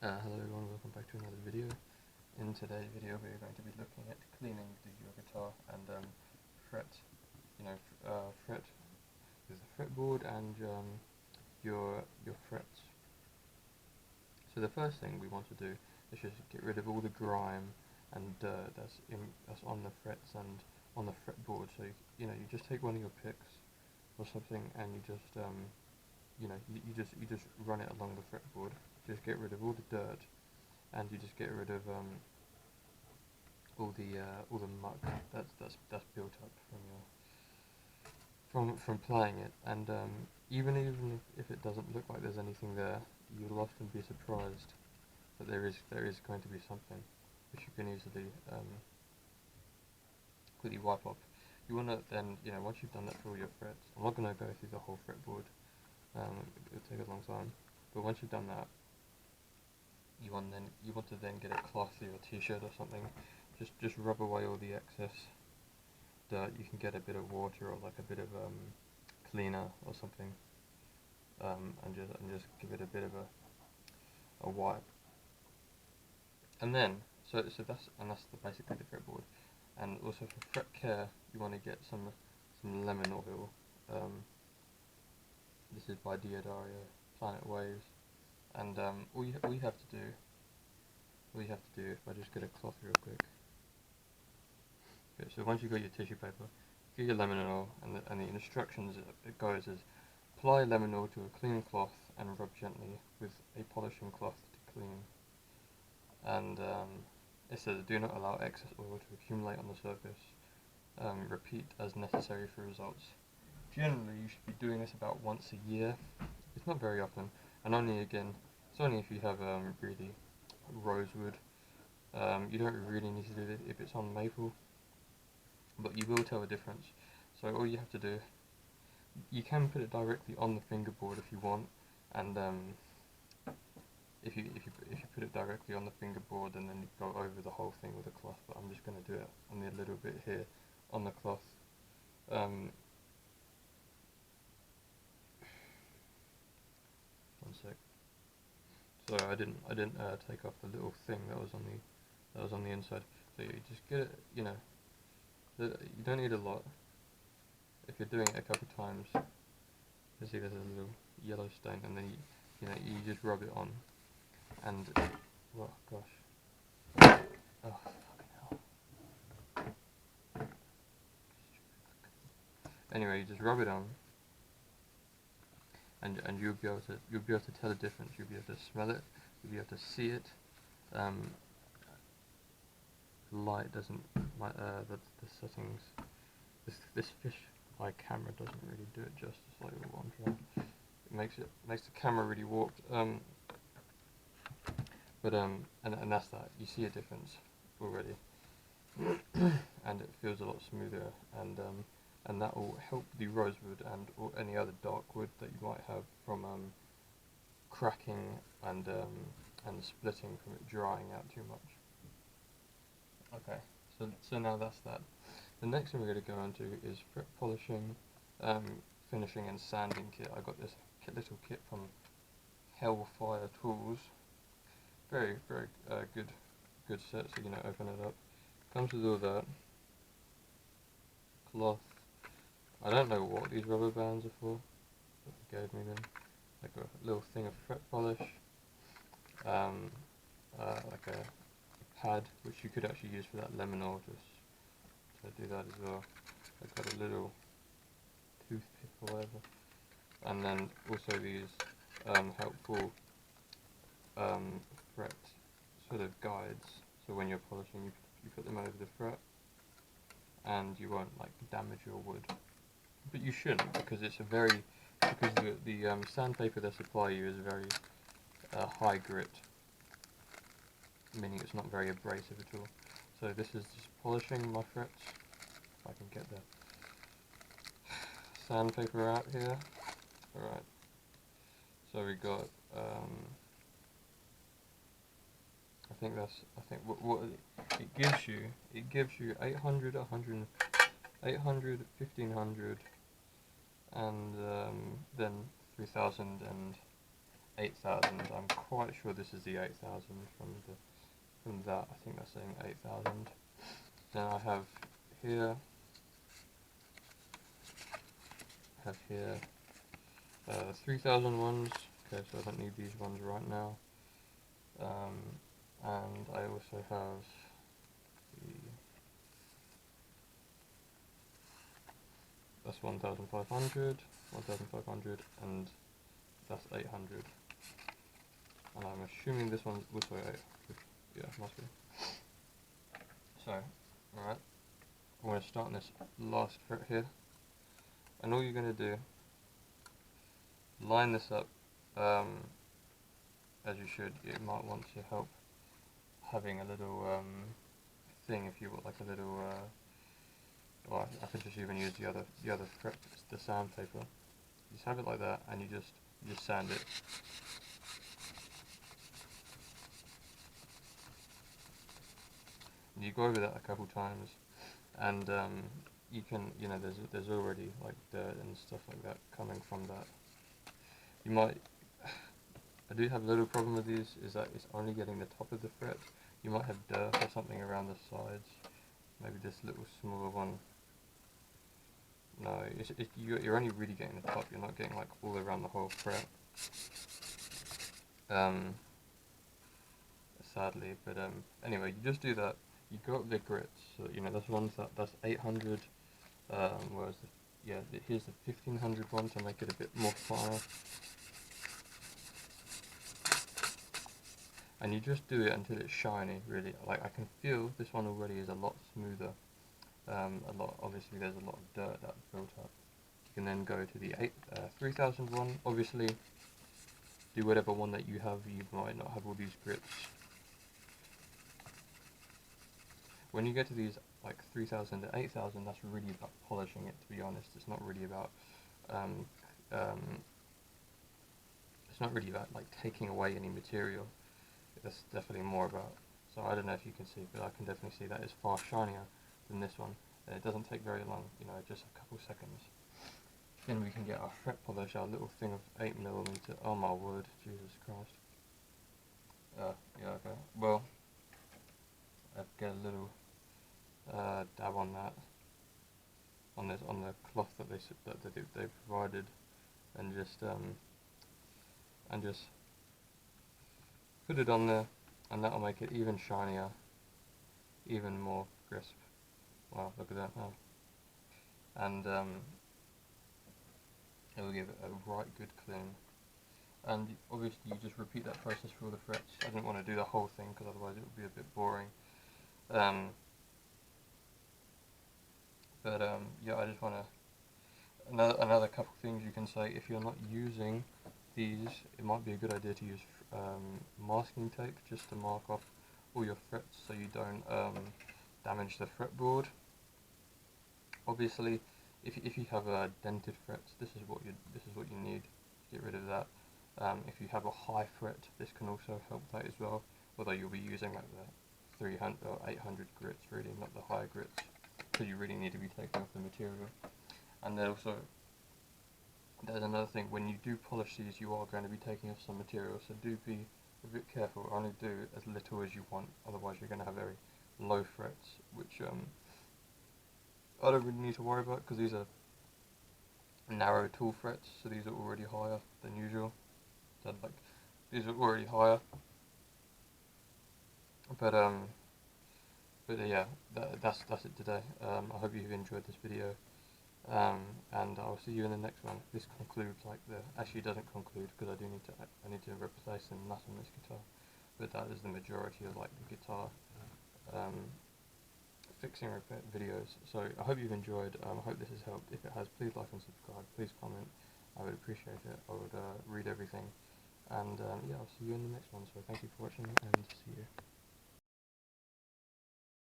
Hello everyone, welcome back to another video. In today's video we're going to be looking at cleaning your guitar and fret, fret with the fretboard and your frets. So the first thing we want to do is just get rid of all the grime and dirt that's on the frets and on the fretboard. So you just take one of your picks or something and you just run it along the fretboard. Just get rid of all the dirt, and you just get rid of all the muck that's built up from playing it. And even if it doesn't look like there's anything there, you'll often be surprised that there is going to be something which you can easily quickly wipe off. You want to then, once you've done that for all your frets, I'm not going to go through the whole fretboard. It'll take a long time. But once you've done that, you want to then get a cloth or a t-shirt or something. Just rub away all the excess dirt. You can get a bit of water or like a bit of cleaner or something, and just give it a bit of a wipe. And then that's basically the fretboard. And also for fret care, you want to get some lemon oil. This is by Diodaria Planet Waves. And all you have to do, if I just get a cloth real quick. Okay, so once you've got your tissue paper, get your lemon oil, and the instructions it goes is apply lemon oil to a clean cloth and rub gently with a polishing cloth to clean. And it says do not allow excess oil to accumulate on the surface. Repeat as necessary for results. Generally, you should be doing this about once a year. It's not very often, and it's only if you have really rosewood. You don't really need to do it if it's on maple, but you will tell a difference. So all you have to do, you can put it directly on the fingerboard if you want, and if you put it directly on the fingerboard and then you go over the whole thing with a cloth. But I'm just going to do it on the little bit here on the cloth. One sec. So I didn't take off the little thing that was on the inside. So you just get it. You don't need a lot. If you're doing it a couple of times, you see there's a little yellow stain, and then you just rub it on, and oh gosh, oh fucking hell. Anyway, you just rub it on, and you'll be able to tell the difference. You'll be able to smell it. You'll be able to see it. Light doesn't the settings. This fish eye camera doesn't really do it justice like what I'm trying. It makes the camera really warped. And that's that. You see a difference already, and it feels a lot smoother, and that will help the rosewood or any other dark wood that you might have from cracking and splitting from it drying out too much. Okay, so now that's that. The next thing we're going to go on to is fret polishing, finishing and sanding kit. I got this little kit from Hellfire Tools. Very good set. So open it up. Comes with all that cloth. I don't know what these rubber bands are for, but they gave me them. Like a little thing of fret polish. Like a pad, which you could actually use for that lemon oil, just to do that as well. I've got a little toothpick or whatever, and then also these helpful fret sort of guides. So when you're polishing, you put them over the fret, and you won't like damage your wood. But you shouldn't, because the sandpaper they supply you is very high grit, meaning it's not very abrasive at all. So this is just polishing my frets. If I can get the sandpaper out here. Alright. So we got I think what it gives you 800, 100, 800, 1500, and then 3000 and 8,000. I'm quite sure this is the 8,000 from that. I think that's saying 8,000. Then I have here 3,000 ones. Okay, so I don't need these ones right now. And I also have that's 1,500, and that's 800. And I'm assuming this one's also 800. Yeah, must be. So, alright, I'm going to start on this last fret here. And all you're going to do, line this up as you should. It might want to help having a little thing if you want, like a little, well, I could just even use the other fret, the sandpaper. You just have it like that, and you just sand it. And you go over that a couple times, and you can, there's already like dirt and stuff like that coming from that. You might, I do have a little problem with these, is that it's only getting the top of the fret. You might have dirt or something around the sides. Maybe this little smaller one. No, you're only really getting the top. You're not getting like all around the whole fret. Sadly, but anyway, you just do that. You go up the grits. So that's 800. Whereas here's the 1500 one to make it a bit more finer. And you just do it until it's shiny, really. Like, I can feel this one already is a lot smoother. Obviously there's a lot of dirt that's built up. You can then go to the 3000 one. Obviously, do whatever one that you have. You might not have all these grits. When you get to these like 3000 to 8000, that's really about polishing it, to be honest. It's not really about like taking away any material. That's definitely more about, so I don't know if you can see, but I can definitely see that it's far shinier than this one, and it doesn't take very long, just a couple seconds. Then we can get our fret polish, our little thing of 8mm. Oh my word, Jesus Christ. Yeah, okay. Well, I'll get a little dab on that, on the cloth that they provided, and just put it on there, and that'll make it even shinier, even more crisp. Wow, look at that now. And it will give it a right good clean. And obviously you just repeat that process for all the frets. I didn't want to do the whole thing because otherwise it would be a bit boring. Yeah, I just want to, another couple things you can say. If you're not using these, it might be a good idea to use masking tape just to mark off all your frets so you don't damage the fretboard. Obviously, if you have dented frets, this is what you need to get rid of that. If you have a high fret, this can also help that as well. Although you'll be using like the 300 or 800 grits, really, not the higher grits, because you really need to be taking off the material. And then also, there's another thing, when you do polish these, you are going to be taking off some material, so do be a bit careful. Only do as little as you want, otherwise you're going to have very low frets, which I don't really need to worry about because these are narrow tool frets, so these are already higher than usual. So like, these are already higher. But yeah, that's it today. I hope you've enjoyed this video, and I'll see you in the next one. This concludes actually it doesn't conclude because I need to replace some nuts on this guitar, but that is the majority of like the guitar fixing repair videos. So I hope you've enjoyed. I hope this has helped. If it has, please like and subscribe. Please comment. I would appreciate it. I would read everything. And yeah, I'll see you in the next one. So thank you for watching, and see you.